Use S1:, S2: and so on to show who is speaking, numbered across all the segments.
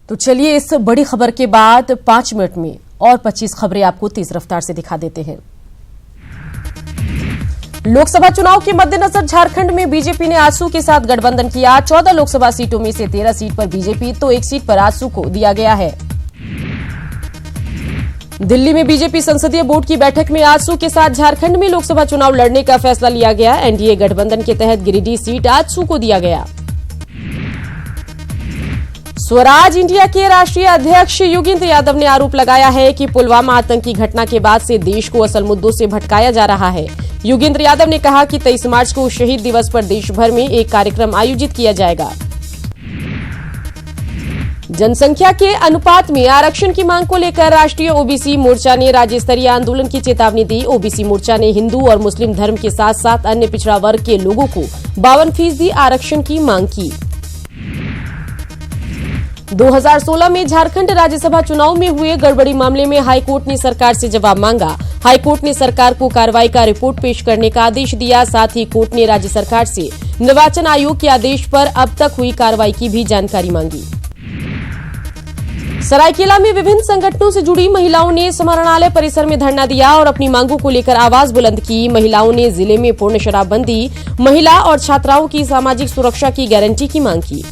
S1: तो चलिए इस बड़ी खबर के बाद 5 मिनट में और 25 खबरें आपको तेज रफ्तार से दिखा देते हैं। लोकसभा चुनाव के मद्देनजर झारखंड में बीजेपी ने आजसू के साथ गठबंधन किया। 14 लोकसभा सीटों में से 13 सीट पर बीजेपी तो 1 सीट पर आजसू को दिया गया है। दिल्ली में बीजेपी संसदीय बोर्ड की बैठक में आजसू के साथ झारखंड में लोकसभा चुनाव लड़ने का फैसला लिया गया। एनडीए गठबंधन के तहत गिरिडीह सीट आजसू को दिया गया। स्वराज इंडिया के राष्ट्रीय अध्यक्ष योगेंद्र यादव ने आरोप लगाया है कि पुलवामा आतंकी घटना के बाद से देश को असल मुद्दों से भटकाया जा रहा है। योगेंद्र यादव ने कहा कि 23 मार्च को शहीद दिवस पर देश भर में एक कार्यक्रम आयोजित किया जाएगा। जनसंख्या के अनुपात में आरक्षण की मांग को लेकर राष्ट्रीय ओबीसी मोर्चा ने राज्य स्तरीय आंदोलन की चेतावनी दी। ओबीसी मोर्चा ने हिंदू और मुस्लिम धर्म के साथ साथ अन्य पिछड़ा वर्ग के लोगों को 52% आरक्षण की मांग की। 2016 में झारखंड राज्यसभा चुनाव में हुए गड़बड़ी मामले में हाईकोर्ट ने सरकार से जवाब मांगा। हाईकोर्ट ने सरकार को कार्रवाई का रिपोर्ट पेश करने का आदेश दिया। साथ ही कोर्ट ने राज्य सरकार से निर्वाचन आयोग के आदेश पर अब तक हुई कार्रवाई की भी जानकारी मांगी। सरायकेला में विभिन्न संगठनों से जुड़ी महिलाओं ने समाहरणालय परिसर में धरना दिया और अपनी मांगों को लेकर आवाज बुलंद की। महिलाओं ने जिले में पूर्ण शराबबंदी, महिला और छात्राओं की सामाजिक सुरक्षा की गारंटी की मांग की।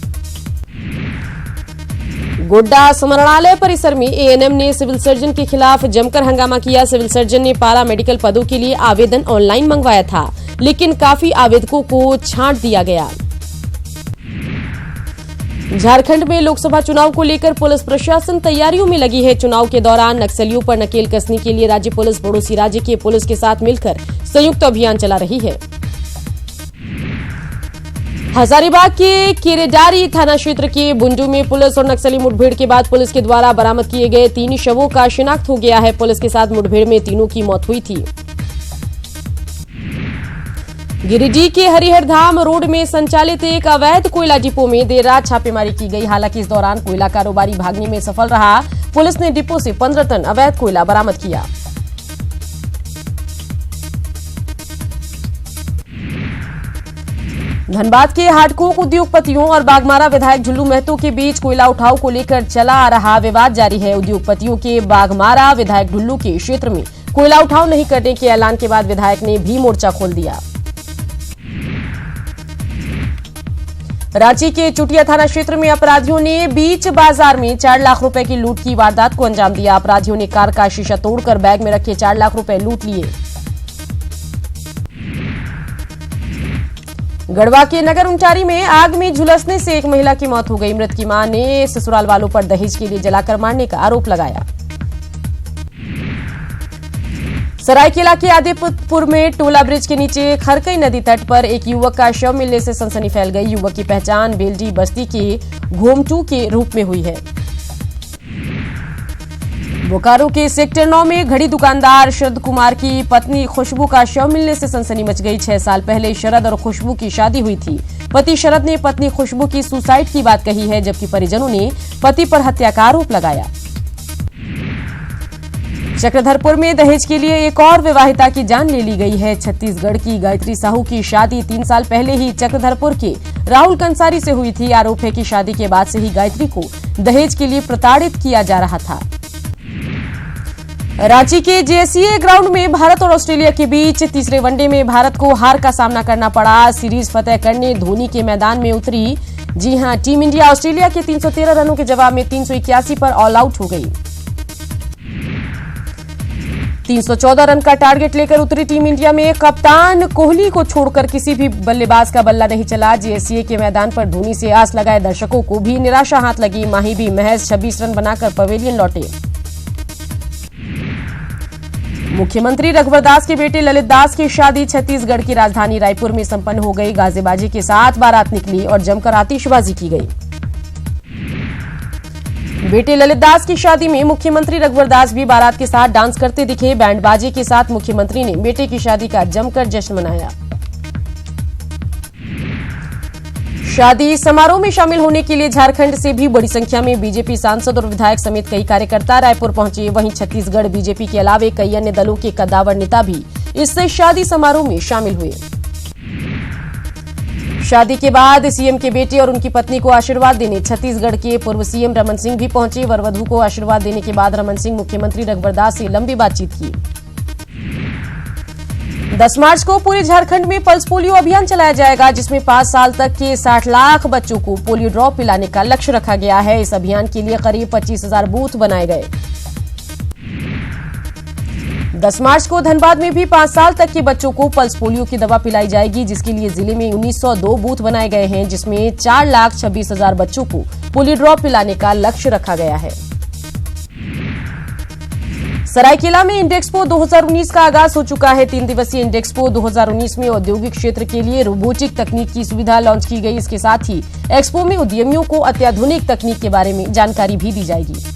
S1: गोड्डा समाहरणालय परिसर में एएनएम ने सिविल सर्जन के खिलाफ जमकर हंगामा किया। सिविल सर्जन ने पारा मेडिकल पदों के लिए आवेदन ऑनलाइन मंगवाया था, लेकिन काफी आवेदकों को छांट दिया गया। झारखंड में लोकसभा चुनाव को लेकर पुलिस प्रशासन तैयारियों में लगी है। चुनाव के दौरान नक्सलियों पर नकेल कसने के लिए राज्य पुलिस पड़ोसी राज्य की पुलिस के साथ मिलकर संयुक्त अभियान चला रही है। हजारीबाग के केरेडारी थाना क्षेत्र के बुंडू में पुलिस और नक्सली मुठभेड़ के बाद पुलिस के द्वारा बरामद किए गए 3 शवों का शिनाख्त हो गया है। पुलिस के साथ मुठभेड़ में तीनों की मौत हुई थी। गिरिडीह के हरिहर धाम रोड में संचालित एक अवैध कोयला डिपो में देर रात छापेमारी की गई। हालांकि इस दौरान कोयला कारोबारी भागने में सफल रहा। पुलिस ने डिपो से 15 टन अवैध कोयला बरामद किया। धनबाद के हाटकोक उद्योगपतियों और बाघमारा विधायक झुल्लू महतो के बीच कोयला उठाव को लेकर चला आ रहा विवाद जारी है। उद्योगपतियों के बाघमारा विधायक झुल्लू के क्षेत्र में कोयला उठाव नहीं करने के ऐलान के बाद विधायक ने भी मोर्चा खोल दिया। रांची के चुटिया थाना क्षेत्र में अपराधियों ने बीच बाजार में 4 लाख रुपए की लूट की वारदात को अंजाम दिया। अपराधियों ने कार का शीशा तोड़कर बैग में रखे 4 लाख रुपए लूट लिए। गढ़वा के नगर उंटारी में आग में झुलसने से एक महिला की मौत हो गई। मृत की मां ने ससुराल वालों पर दहेज के लिए जलाकर मारने का आरोप लगाया। सरायकेला के आदिपुर में टोला ब्रिज के नीचे खरकई नदी तट पर एक युवक का शव मिलने से सनसनी फैल गई। युवक की पहचान बेलडी बस्ती के घोमटू के रूप में हुई है। बोकारो के सेक्टर 9 में घड़ी दुकानदार शरद कुमार की पत्नी खुशबू का शव मिलने से सनसनी मच गई। 6 साल पहले शरद और खुशबू की शादी हुई थी। पति शरद ने पत्नी खुशबू की सुसाइड की बात कही है, जबकि परिजनों ने पति पर हत्या का आरोप लगाया। चक्रधरपुर में दहेज के लिए एक और विवाहिता की जान ले ली गई है। छत्तीसगढ़ की गायत्री साहू की शादी 3 साल पहले ही चक्रधरपुर के राहुल कंसारी से हुई थी। आरोप है कि शादी के बाद से ही गायत्री को दहेज के लिए प्रताड़ित किया जा रहा था। रांची के जेएससीए ग्राउंड में भारत और ऑस्ट्रेलिया के बीच तीसरे वनडे में भारत को हार का सामना करना पड़ा। सीरीज फतेह करने धोनी के मैदान में उतरी। जी हां, टीम इंडिया ऑस्ट्रेलिया के 313 रनों के जवाब में 381 पर ऑल आउट हो गई। 314 रन का टारगेट लेकर उतरी टीम इंडिया में कप्तान कोहली को छोड़कर किसी भी बल्लेबाज का बल्ला नहीं चला। जेएससीए के मैदान पर धोनी से आस लगाए दर्शकों को भी निराशा हाथ लगी। माही भी महज 26 रन बनाकर पवेलियन लौटे। मुख्यमंत्री रघुवर दास के बेटे ललित दास की शादी छत्तीसगढ़ की राजधानी रायपुर में संपन्न हो गई। गाजेबाजी के साथ बारात निकली और जमकर आतिशबाजी की गई। बेटे ललित दास की शादी में मुख्यमंत्री रघुवर दास भी बारात के साथ डांस करते दिखे। बैंड बाजे के साथ मुख्यमंत्री ने बेटे की शादी का जमकर जश्न मनाया। शादी समारोह में शामिल होने के लिए झारखंड से भी बड़ी संख्या में बीजेपी सांसद और विधायक समेत कई कार्यकर्ता रायपुर पहुंचे। वहीं छत्तीसगढ़ बीजेपी के अलावे कई अन्य दलों के कद्दावर नेता भी इस शादी समारोह में शामिल हुए। शादी के बाद सीएम के बेटे और उनकी पत्नी को आशीर्वाद देने छत्तीसगढ़ के पूर्व सीएम रमन सिंह भी पहुंचे। वरवधू को आशीर्वाद देने के बाद रमन सिंह मुख्यमंत्री रघुवर दास से लंबी बातचीत की। 10 मार्च को पूरे झारखंड में पल्स पोलियो अभियान चलाया जाएगा, जिसमें 5 साल तक के 60 लाख बच्चों को पोलियो ड्रॉप पिलाने का लक्ष्य रखा गया है। इस अभियान के लिए करीब 25,000 बूथ बनाए गए। 10 मार्च को धनबाद में भी 5 साल तक के बच्चों को पल्स पोलियो की दवा पिलाई जाएगी, जिसके लिए जिले में 1902 बूथ बनाए गए हैं, जिसमें 4,26,000 बच्चों को पोलियो ड्रॉप पिलाने का लक्ष्य रखा गया है। सरायकेला में इंडेक्सपो 2019 का आगाज हो चुका है। 3 दिवसीय इंडेक्सपो 2019 में औद्योगिक क्षेत्र के लिए रोबोटिक तकनीक की सुविधा लॉन्च की गई। इसके साथ ही एक्सपो में उद्यमियों को अत्याधुनिक तकनीक के बारे में जानकारी भी दी जाएगी।